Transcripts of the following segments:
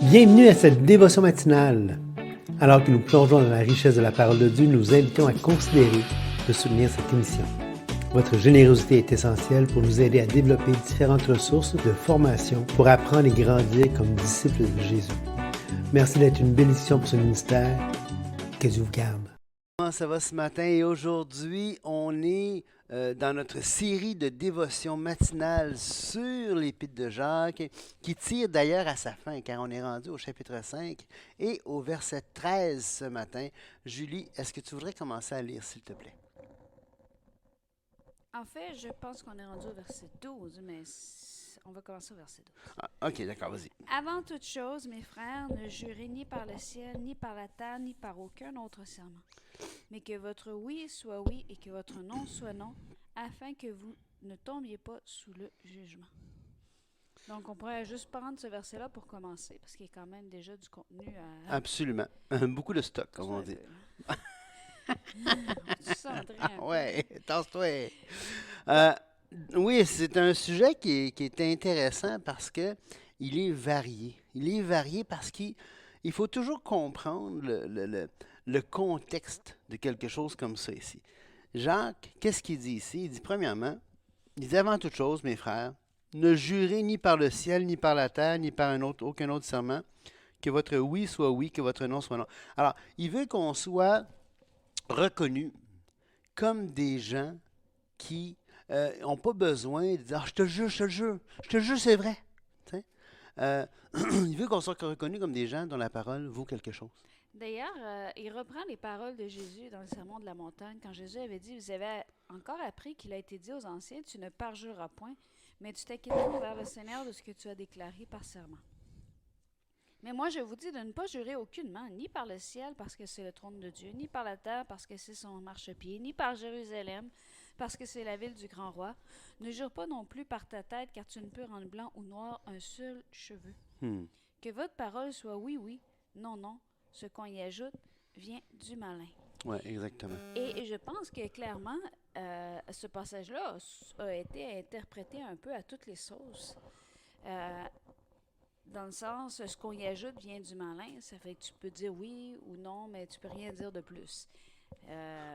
Bienvenue à cette dévotion matinale. Alors que nous plongeons dans la richesse de la parole de Dieu, nous vous invitons à considérer de soutenir cette émission. Votre générosité est essentielle pour nous aider à développer différentes ressources de formation pour apprendre et grandir comme disciples de Jésus. Merci d'être une bénédiction pour ce ministère. Que Dieu vous garde. Comment ça va ce matin? Et aujourd'hui, on est dans notre série de dévotions matinales sur l'Épître de Jacques, qui tire d'ailleurs à sa fin, car on est rendu au chapitre 5 et au verset 13 ce matin. Julie, est-ce que tu voudrais commencer à lire, s'il te plaît? En fait, je pense qu'on est rendu au verset 12, mais on va commencer au verset 12. Ah, ok, d'accord, vas-y. Avant toute chose, mes frères, ne jurez ni par le ciel, ni par la terre, ni par aucun autre serment. Mais que votre oui soit oui et que votre non soit non, afin que vous ne tombiez pas sous le jugement. Donc, on pourrait juste prendre ce verset-là pour commencer, parce qu'il y a quand même déjà du contenu à... Absolument. Beaucoup de stock, comme on dit. Tu sentrais un peu. Ouais, tasse-toi. Oui, c'est un sujet qui est intéressant parce que il est varié. Il est varié parce qu'il faut toujours comprendre le contexte de quelque chose comme ça ici. Jacques, qu'est-ce qu'il dit ici? Il dit premièrement, il dit avant toute chose, mes frères, ne jurez ni par le ciel, ni par la terre, ni par aucun autre serment, que votre oui soit oui, que votre non soit non. Alors, il veut qu'on soit reconnus comme des gens qui n'ont pas besoin de dire je te jure, je te jure, je te jure, c'est vrai. Il veut qu'on soit reconnus comme des gens dont la parole vaut quelque chose. D'ailleurs, il reprend les paroles de Jésus dans le Sermon de la montagne, quand Jésus avait dit, vous avez encore appris qu'il a été dit aux anciens, tu ne parjureras point, mais tu t'acquitteras envers le Seigneur de ce que tu as déclaré par serment. Mais moi, je vous dis de ne pas jurer aucunement, ni par le ciel, parce que c'est le trône de Dieu, ni par la terre, parce que c'est son marchepied, ni par Jérusalem, parce que c'est la ville du grand roi. Ne jure pas non plus par ta tête, car tu ne peux rendre blanc ou noir un seul cheveu. Que votre parole soit oui, oui, non, non. Ce qu'on y ajoute vient du malin. Oui, exactement. Et je pense que clairement, ce passage-là a été interprété un peu à toutes les sauces. Dans le sens, ce qu'on y ajoute vient du malin. Ça fait que tu peux dire oui ou non, mais tu peux rien dire de plus.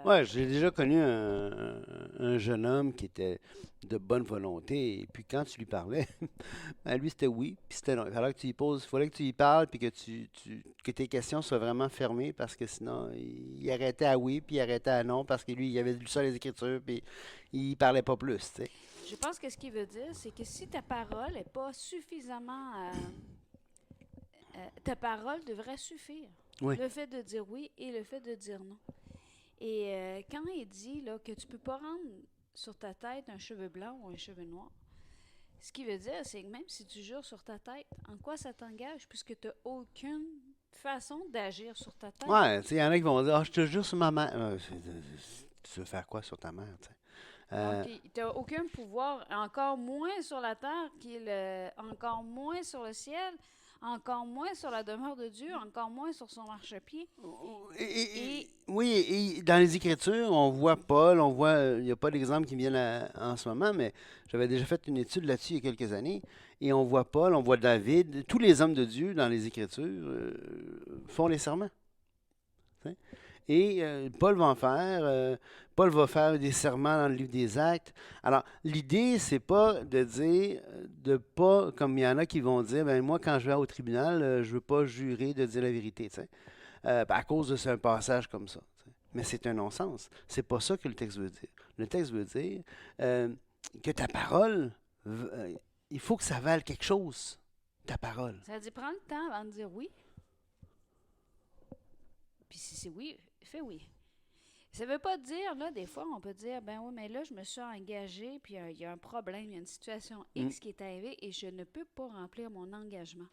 Oui, j'ai déjà connu un jeune homme qui était de bonne volonté, et puis quand tu lui parlais, ben lui c'était oui, puis c'était non. Il fallait que tu y parles, puis que tes questions soient vraiment fermées, parce que sinon, il arrêtait à oui, puis il arrêtait à non, parce que lui, il avait lu ça les Écritures, puis il parlait pas plus, tu sais. Je pense que ce qu'il veut dire, c'est que si ta parole n'est pas suffisamment... ta parole devrait suffire. Oui. Le fait de dire oui et le fait de dire non. Et quand il dit là, que tu ne peux pas rendre sur ta tête un cheveu blanc ou un cheveu noir, ce qu'il veut dire, c'est que même si tu jures sur ta tête, en quoi ça t'engage, puisque tu n'as aucune façon d'agir sur ta tête? Ouais, tu sais, il y en a qui vont dire, ah, je te jure sur ma mère. Tu veux faire quoi sur ta mère, tu sais? Donc, tu n'as aucun pouvoir, encore moins sur la terre, encore moins sur le ciel, encore moins sur la demeure de Dieu, encore moins sur son marchepied. Oui, et dans les Écritures, on voit Paul, il n'y a pas d'exemple qui me viennent en ce moment, mais j'avais déjà fait une étude là-dessus il y a quelques années, et on voit Paul, on voit David, tous les hommes de Dieu dans les Écritures font les serments. T'sais. Et Paul va en faire. Paul va faire des serments dans le livre des Actes. Alors, l'idée, c'est pas de dire, de pas, comme il y en a qui vont dire, ben moi, quand je vais au tribunal, je veux pas jurer de dire la vérité, tu sais, à cause de un passage comme ça. T'sais. Mais c'est un non-sens. C'est pas ça que le texte veut dire. Le texte veut dire que ta parole, il faut que ça vale quelque chose, ta parole. Ça dit prends le temps avant de dire oui. Puis si c'est oui, fais oui. Ça ne veut pas dire, là, des fois, on peut dire, ben oui, mais là, je me suis engagée, puis il y a un problème, il y a une situation X qui est arrivée et je ne peux pas remplir mon engagement.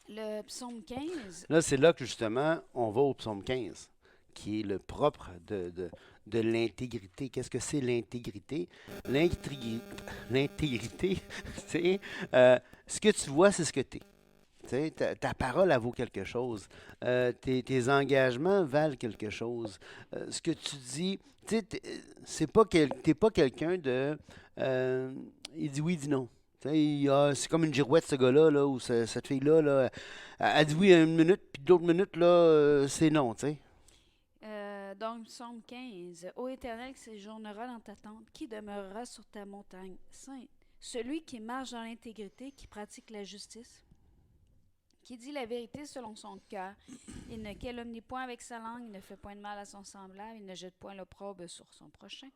Le psaume 15... Là, c'est là que, justement, on va au psaume 15, qui est le propre de l'intégrité. Qu'est-ce que c'est l'intégrité? L'intégrité, c'est ce que tu vois, c'est ce que tu es. Ta parole, elle vaut quelque chose. Tes engagements valent quelque chose. Ce que tu dis, c'est pas t'es pas quelqu'un de... il dit oui, il dit non. Tu sais, c'est comme une girouette, ce gars-là, là, ou cette fille-là, là, elle dit oui à une minute, puis d'autres minutes, là, c'est non, tu sais. Donc, psaume 15. Ô Éternel, qui séjournera dans ta tente, qui demeurera sur ta montagne sainte? Celui qui marche dans l'intégrité, qui pratique la justice, qui dit la vérité selon son cœur. Il ne calomnie point avec sa langue, il ne fait point de mal à son semblable, il ne jette point l'opprobre sur son prochain.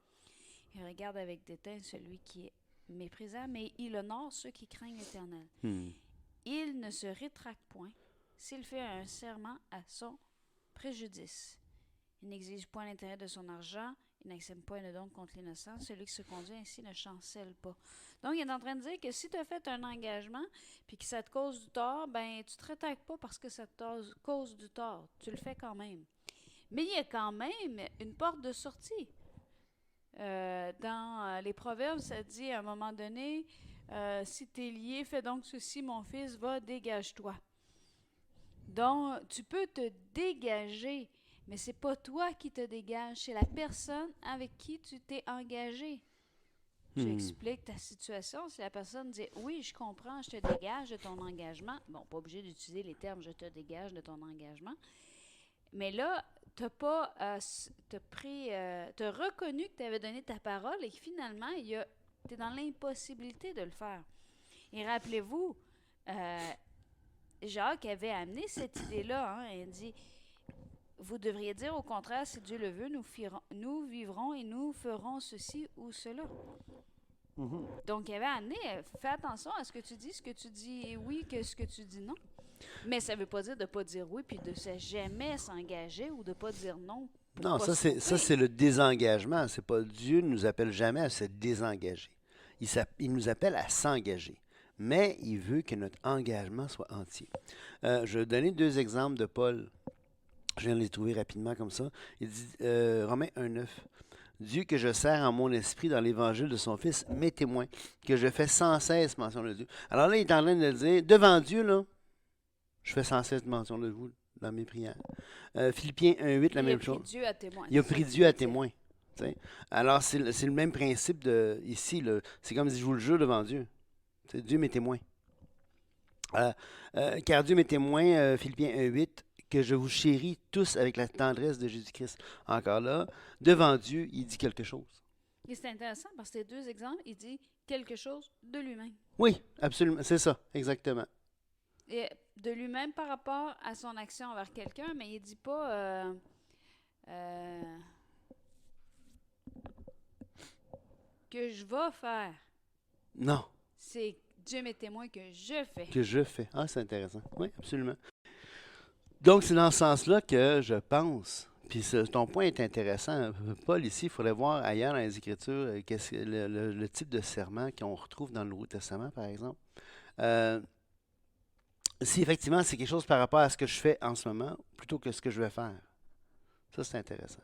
Il regarde avec dédain celui qui est méprisable, mais il honore ceux qui craignent l'Éternel. Il ne se rétracte point s'il fait un serment à son préjudice. Il n'exige point l'intérêt de son argent, il n'accepte point de don contre l'innocent. Celui qui se conduit ainsi ne chancelle pas. Donc, il est en train de dire que si tu as fait un engagement puis que ça te cause du tort, ben tu te rétractes pas parce que ça te cause du tort. Tu le fais quand même. Mais il y a quand même une porte de sortie. Dans les Proverbes, ça dit à un moment donné, si tu es lié, fais donc ceci, mon fils, va, dégage-toi. Donc, tu peux te dégager, mais c'est pas toi qui te dégages, c'est la personne avec qui tu t'es engagé. Tu expliques ta situation. Si la personne dit oui, je comprends, je te dégage de ton engagement. Bon, pas obligé d'utiliser les termes je te dégage de ton engagement. Mais là, tu n'as pas t'as reconnu que tu avais donné ta parole et que finalement, tu es dans l'impossibilité de le faire. Et rappelez-vous, Jacques avait amené cette idée-là. Hein, il dit vous devriez dire au contraire, si Dieu le veut, nous vivrons et nous ferons ceci ou cela. Donc, il avait amené, fais attention à ce que tu dis oui que ce que tu dis non. Mais ça ne veut pas dire de ne pas dire oui puis de ne jamais s'engager ou de ne pas dire non. Non, ça c'est le désengagement. C'est pas Dieu ne nous appelle jamais à se désengager. Il nous appelle à s'engager. Mais il veut que notre engagement soit entier. Je vais donner 2 exemples de Paul. Je viens de les trouver rapidement comme ça. Il dit, Romains 1,9. Dieu que je sers en mon esprit dans l'évangile de son Fils, mes témoins, que je fais sans cesse mention de Dieu. Alors là, il est en train de le dire, devant Dieu, là, je fais sans cesse mention de vous dans mes prières. Philippiens 1,8, la même chose. Dieu à témoin. Il a pris Dieu à témoin. T'sais. Alors, c'est le même principe ici. Là. C'est comme si je vous le jure devant Dieu. T'sais, Dieu m'est témoin. Car Dieu m'est témoin, Philippiens 1,8, que je vous chéris tous avec la tendresse de Jésus-Christ. Encore là, devant Dieu, il dit quelque chose. Et c'est intéressant parce que ces 2 exemples, il dit quelque chose de lui-même. Oui, absolument. C'est ça, exactement. Et de lui-même par rapport à son action envers quelqu'un, mais il ne dit pas que je vais faire. Non. C'est Dieu m'est témoin que je fais. Que je fais. Ah, c'est intéressant. Oui, absolument. Donc, c'est dans ce sens-là que je pense, puis ton point est intéressant. Paul, ici, il faudrait voir ailleurs dans les Écritures le type de serment qu'on retrouve dans le Nouveau Testament, par exemple. Si effectivement c'est quelque chose par rapport à ce que je fais en ce moment, plutôt que ce que je vais faire. Ça, c'est intéressant.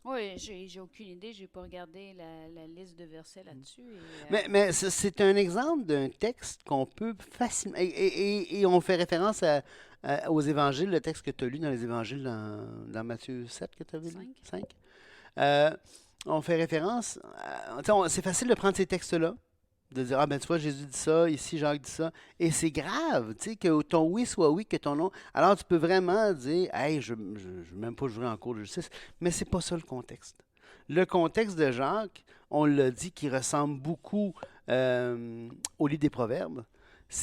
Oui, j'ai aucune idée. Je n'ai pas regardé la liste de versets là-dessus. Mais c'est un exemple d'un texte qu'on peut facilement... Et on fait référence aux évangiles, le texte que tu as lu dans les évangiles dans Matthieu 7 que tu avais lu? 5. On fait référence... c'est facile de prendre ces textes-là, de dire, ah ben tu vois, Jésus dit ça, ici Jacques dit ça, et c'est grave, tu sais, que ton oui soit oui, que ton non. Alors tu peux vraiment dire, hey, je ne veux même pas jouer en cours de justice, mais c'est pas ça le contexte. Le contexte de Jacques, on l'a dit, qui ressemble beaucoup au livre des Proverbes,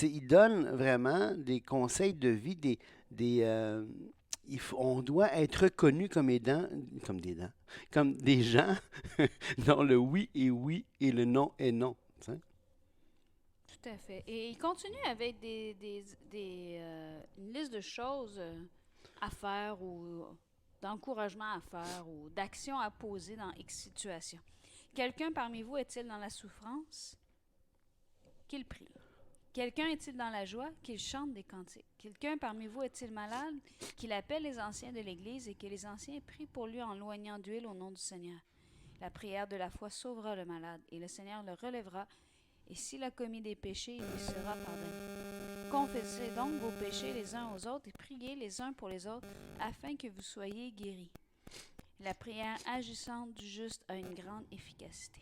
il donne vraiment des conseils de vie, on doit être reconnu comme des gens dont le oui est oui et le non est non. T'sais? Tout à fait. Et il continue avec une liste de choses à faire ou d'encouragements à faire ou d'actions à poser dans X situation. Quelqu'un parmi vous est-il dans la souffrance? Qu'il prie. Quelqu'un est-il dans la joie? Qu'il chante des cantiques. Quelqu'un parmi vous est-il malade? Qu'il appelle les anciens de l'Église et que les anciens prient pour lui en loignant d'huile au nom du Seigneur. La prière de la foi sauvera le malade et le Seigneur le relèvera. Et s'il a commis des péchés, il lui sera pardonné. Confessez donc vos péchés les uns aux autres et priez les uns pour les autres, afin que vous soyez guéris. La prière agissante du juste a une grande efficacité.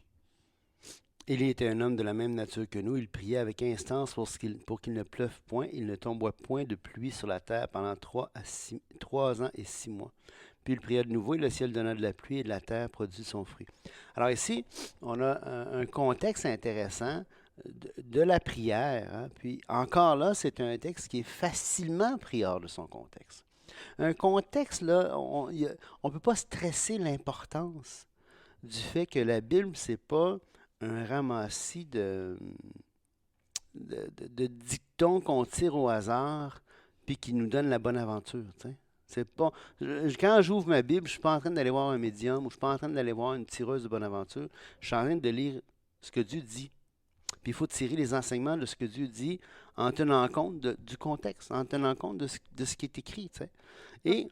Élie était un homme de la même nature que nous. Il priait avec instance pour qu'il ne pleuve point. Il ne tomba point de pluie sur la terre pendant 3 ans et 6 mois. Puis il pria de nouveau et le ciel donna de la pluie et de la terre produit son fruit. Alors ici, on a un contexte intéressant de la prière. Hein. Puis encore là, c'est un texte qui est facilement pris hors de son contexte. Un contexte, là, on ne peut pas stresser l'importance du fait que la Bible, c'est pas un ramassis de dictons qu'on tire au hasard puis qui nous donne la bonne aventure. T'sais. C'est pas, quand j'ouvre ma Bible, je ne suis pas en train d'aller voir un médium ou je ne suis pas en train d'aller voir une tireuse de bonne aventure. Je suis en train de lire ce que Dieu dit. Puis il faut tirer les enseignements de ce que Dieu dit en tenant compte du contexte, en tenant compte de ce qui est écrit. T'sais. Et,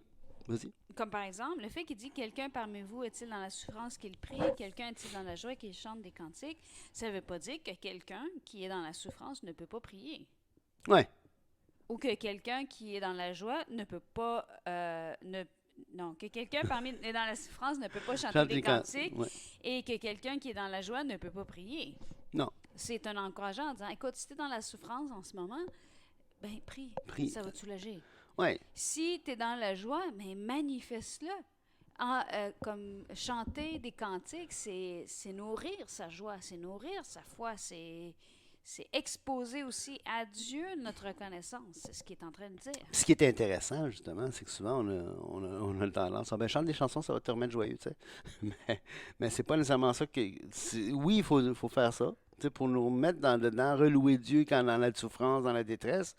vas-y. Comme par exemple, le fait qu'il dit « Quelqu'un parmi vous est-il dans la souffrance qu'il prie? Quelqu'un est-il dans la joie qu'il chante des cantiques? » Ça ne veut pas dire que quelqu'un qui est dans la souffrance ne peut pas prier. Oui. Ou que quelqu'un qui est dans la joie ne peut pas... non, que quelqu'un parmi est dans la souffrance ne peut pas chanter des cantiques et que quelqu'un qui est dans la joie ne peut pas prier. Non. C'est un encourageant en disant « Écoute, si tu es dans la souffrance en ce moment, ben prie. Ça va te soulager. » Ouais. Si tu es dans la joie, mais manifeste-le. Comme chanter des cantiques, c'est nourrir sa joie, c'est nourrir sa foi, c'est exposer aussi à Dieu notre reconnaissance. C'est ce qu'il est en train de dire. Ce qui est intéressant, justement, c'est que souvent, on a le tendance à chante des chansons, ça va te remettre joyeux, tu sais. Mais c'est pas nécessairement ça que... Oui, il faut faire ça, tu sais, pour nous remettre dedans, relouer Dieu quand dans la souffrance, dans la détresse.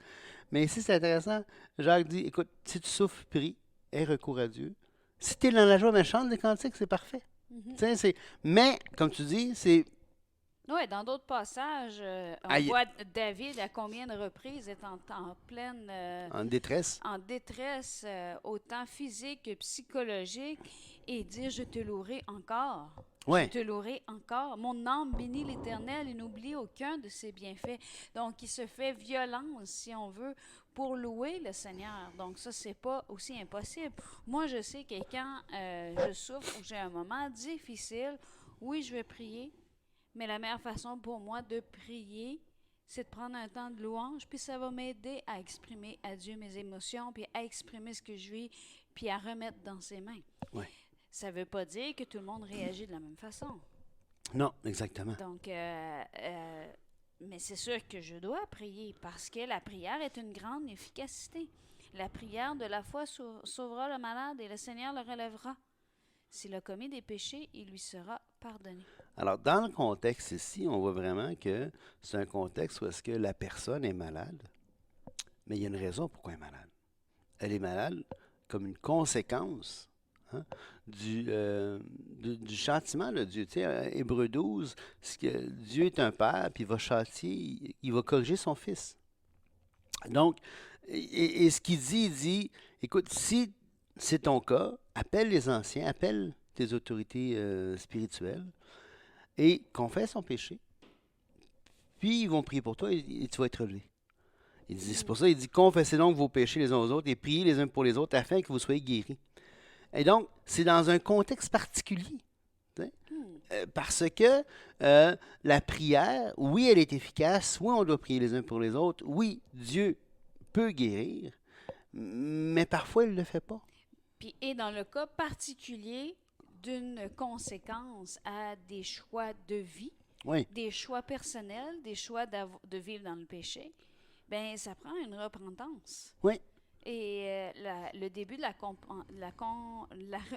Mais ici, c'est intéressant. Jacques dit, écoute, si tu souffres, prie, aie recours à Dieu. Si tu es dans la joie, mais chante des cantiques, c'est parfait. Mm-hmm. Mais, comme tu dis, c'est... Oui, dans d'autres passages, on voit David, à combien de reprises, est en pleine... en détresse. En détresse, autant physique que psychologique, et dire « Je te louerai encore ». Ouais. Je te louerai encore. Mon âme bénit l'Éternel et n'oublie aucun de ses bienfaits. Donc, il se fait violence, si on veut, pour louer le Seigneur. Donc, ça, c'est pas aussi impossible. Moi, je sais que quand je souffre ou j'ai un moment difficile, oui, je vais prier, mais la meilleure façon pour moi de prier, c'est de prendre un temps de louange, puis ça va m'aider à exprimer à Dieu mes émotions, puis à exprimer ce que je vis, puis à remettre dans ses mains. Ouais. Ça ne veut pas dire que tout le monde réagit de la même façon. Non, exactement. Donc, mais c'est sûr que je dois prier parce que la prière est une grande efficacité. La prière de la foi sauvera le malade et le Seigneur le relèvera. S'il a commis des péchés, il lui sera pardonné. Alors, dans le contexte ici, on voit vraiment que c'est un contexte où est-ce que la personne est malade, mais il y a une raison pourquoi elle est malade. Elle est malade comme une conséquence du châtiment de Dieu. Tu sais, Hébreux 12, Dieu est un père, puis il va châtier, il va corriger son fils. Donc, et ce qu'il dit, il dit, écoute, si c'est ton cas, appelle les anciens, appelle tes autorités spirituelles et confesse son péché. Puis, ils vont prier pour toi et tu vas être relevé. C'est pour ça qu'il dit, confessez donc vos péchés les uns aux autres et priez les uns pour les autres afin que vous soyez guéris. Et donc, c'est dans un contexte particulier. Parce que la prière, oui, elle est efficace. Oui, on doit prier les uns pour les autres. Oui, Dieu peut guérir, mais parfois, il ne le fait pas. Puis, et dans le cas particulier d'une conséquence à des choix de vie, des choix personnels, des choix de vivre dans le péché, bien, ça prend une repentance. Oui. Et le début de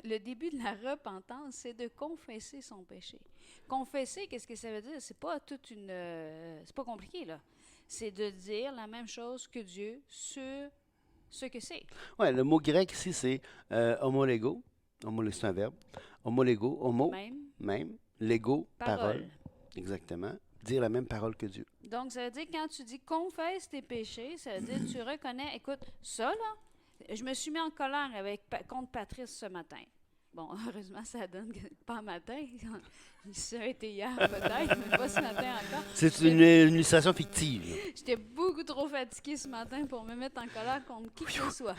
le début de la repentance, c'est de confesser son péché. Confesser, qu'est-ce que ça veut dire? C'est pas c'est pas compliqué, là. C'est de dire la même chose que Dieu sur ce que c'est. Oui, le mot grec ici, c'est homolego. C'est un verbe. Homolego, homo, même. Lego, parole. Exactement. Dire la même parole que Dieu. Donc, ça veut dire que quand tu dis confesse tes péchés, ça veut dire que tu reconnais, écoute, ça là, je me suis mis en colère contre Patrice ce matin. Bon, heureusement, ça donne pas matin. Ça a été hier peut-être, mais pas ce matin encore. C'est une illustration fictive. J'étais beaucoup trop fatiguée ce matin pour me mettre en colère contre qui que ce soit.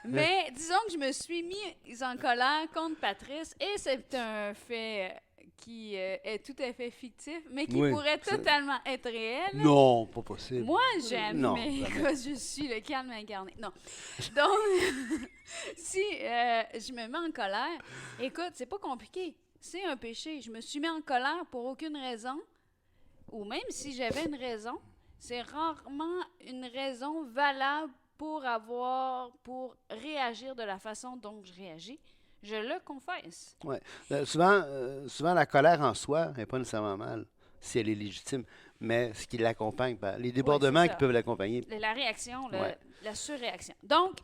Mais disons que je me suis mis en colère contre Patrice et c'est un fait qui est tout à fait fictif, mais qui Oui, pourrait ça- totalement être réel. Non, pas possible. Moi, j'aime, Non, mais jamais. écoute, je suis le calme incarné. Non. Donc, si je me mets en colère, écoute, c'est pas compliqué. C'est un péché. Je me suis mis en colère pour aucune raison, ou même si j'avais une raison, c'est rarement une raison valable pour réagir de la façon dont je réagis. Je le confesse. Ouais. Souvent, la colère en soi n'est pas nécessairement mal, si elle est légitime, mais ce qui l'accompagne, les débordements c'est qui ça. peuvent l'accompagner. La réaction, Ouais. la surréaction. Donc,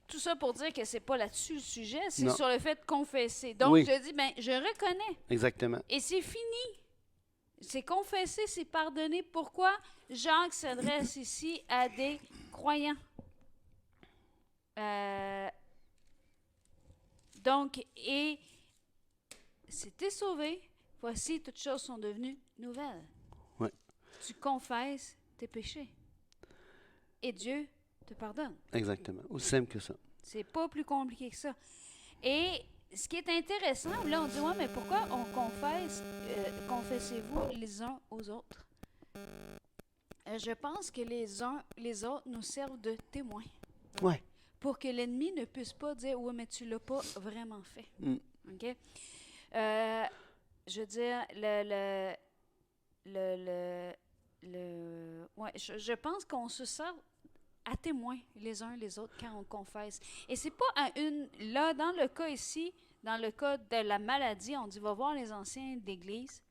tout ça pour dire que c'est pas là-dessus le sujet, c'est Non. sur le fait de confesser. Donc, Oui. je dis, ben, je reconnais. Exactement. Et c'est fini. C'est confessé, c'est pardonné. Pourquoi Jacques s'adresse ici à des croyants? Donc, et si tu es sauvé, voici, toutes choses sont devenues nouvelles. Ouais. Tu confesses tes péchés. Et Dieu te pardonne. Exactement. Aussi simple que ça. C'est pas plus compliqué que ça. Et ce qui est intéressant, là, on dit, ouais, mais pourquoi on confesse, confessez-vous les uns aux autres? Je pense que les uns les autres nous servent de témoins. Ouais. Pour que l'ennemi ne puisse pas dire, ouais, mais tu l'as pas vraiment fait. Mm. OK? Je veux dire, ouais, je pense qu'on se sert à témoin les uns les autres quand on confesse. Et c'est pas à une... Là, dans le cas ici, dans le cas de la maladie, on dit, va voir les anciens d'église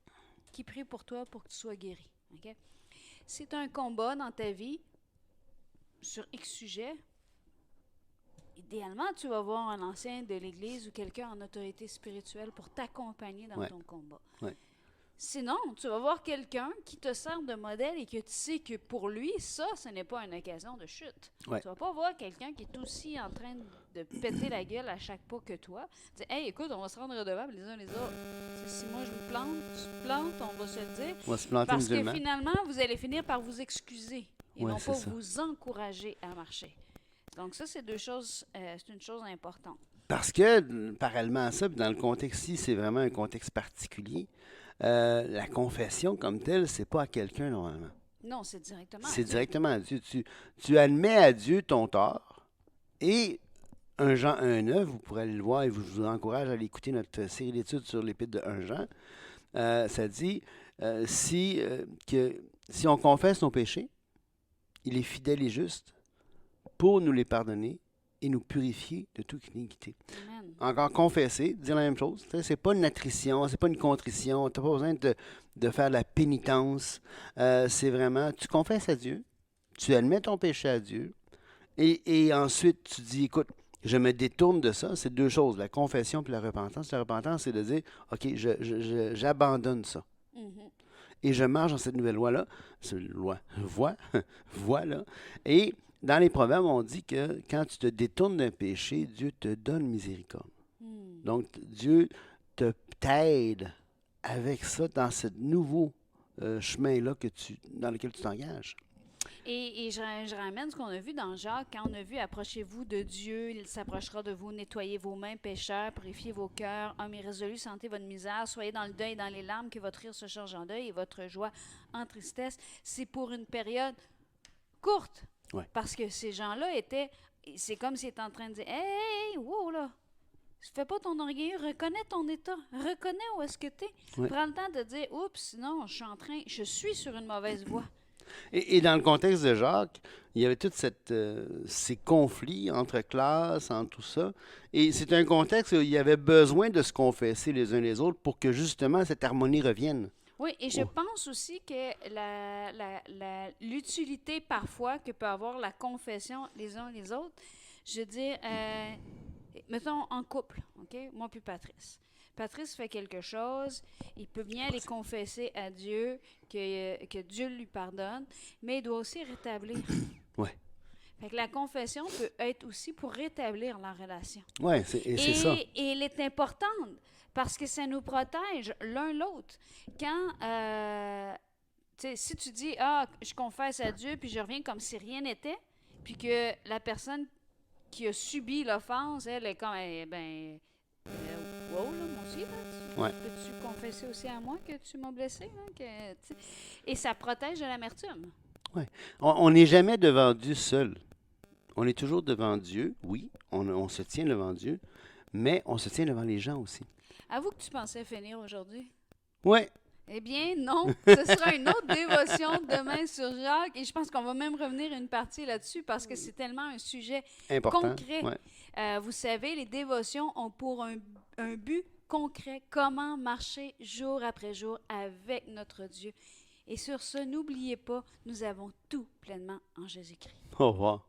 qui prient pour toi pour que tu sois guéri. OK? Si tu as un combat dans ta vie sur X sujet, idéalement, tu vas voir un ancien de l'Église ou quelqu'un en autorité spirituelle pour t'accompagner dans Ouais. ton combat. Ouais. Sinon, tu vas voir quelqu'un qui te sert de modèle et que tu sais que pour lui, ça, ce n'est pas une occasion de chute. Ouais. Tu vas pas voir quelqu'un qui est aussi en train de péter la gueule à chaque pas que toi. Tu dis, hey, écoute, on va se rendre redevables les uns les autres. Si moi je me plante, tu te plantes, on va se le dire. On va se planter Parce que mutuellement. finalement, vous allez finir par vous excuser et Ouais, non c'est pas ça. vous encourager à marcher. Donc ça, c'est deux choses, c'est une chose importante. Parce que, parallèlement à ça, puis dans le contexte-ci, c'est vraiment un contexte particulier. La confession comme telle, c'est pas à quelqu'un normalement. Non, c'est directement. à C'est Dieu. directement à Dieu. Tu admets à Dieu ton tort. Et 1 Jean 1,9, vous pourrez aller le voir et je vous encourage à aller écouter notre série d'études sur l'épître de 1 Jean. Ça dit si on confesse nos péchés, il est fidèle et juste pour nous les pardonner et nous purifier de toute iniquité. Amen. Encore confesser, dire la même chose. C'est pas une attrition, c'est pas une contrition. Tu n'as pas besoin de faire de la pénitence. C'est vraiment, tu confesses à Dieu, tu admets ton péché à Dieu, et ensuite tu dis, écoute, je me détourne de ça. C'est deux choses, la confession et la repentance. La repentance, c'est de dire, OK, j'abandonne ça. Mhm. Et je marche dans cette nouvelle loi-là, voie-là. Et dans les Proverbes, on dit que quand tu te détournes d'un péché, Dieu te donne miséricorde. Hmm. Donc, Dieu t'aide avec ça dans ce nouveau chemin-là dans lequel tu t'engages. Et je ramène ce qu'on a vu dans Jacques, quand on a vu « Approchez-vous de Dieu, il s'approchera de vous, nettoyez vos mains, pécheurs, purifiez vos cœurs, hommes irrésolus, sentez votre misère, soyez dans le deuil et dans les larmes, que votre rire se change en deuil et votre joie en tristesse. » C'est pour une période courte, Ouais. parce que ces gens-là c'est comme s'ils étaient en train de dire « Hey, wow là, fais pas ton orgueilleux, reconnais ton état, reconnais où est-ce que tu es. Ouais. Prends le temps de dire « Oups, non, je suis sur une mauvaise voie. » Et dans le contexte de Jacques, il y avait tous ces conflits entre classes, entre tout ça. Et c'est un contexte où il y avait besoin de se confesser les uns les autres pour que justement cette harmonie revienne. Oui, et je Oh. pense aussi que l'utilité parfois que peut avoir la confession les uns les autres, je veux dire, mettons en couple, OK? Moi puis Patrice. Patrice fait quelque chose, il peut bien aller confesser à Dieu que Dieu lui pardonne, mais il doit aussi rétablir. Ouais. Fait que la confession peut être aussi pour rétablir la relation. Oui, c'est ça. Et elle est importante parce que ça nous protège l'un l'autre. Quand, tu sais, si tu dis, ah, je confesse à Dieu, puis je reviens comme si rien n'était, puis que la personne qui a subi l'offense, elle est comme, wow, là, moi aussi, là, Ouais. Peux-tu confesser aussi à moi que tu m'as blessé? Hein, et ça protège de l'amertume. On n'est jamais devant Dieu seul. On est toujours devant Dieu, oui, on se tient devant Dieu, mais on se tient devant les gens aussi. Avoue que tu pensais finir aujourd'hui. Oui, Eh bien, non. Ce sera une autre dévotion demain sur Jacques. Et je pense qu'on va même revenir une partie là-dessus parce que c'est tellement un sujet important. concret. Ouais. Vous savez, les dévotions ont pour un but concret. Comment marcher jour après jour avec notre Dieu. Et sur ce, n'oubliez pas, nous avons tout pleinement en Jésus-Christ. Au revoir.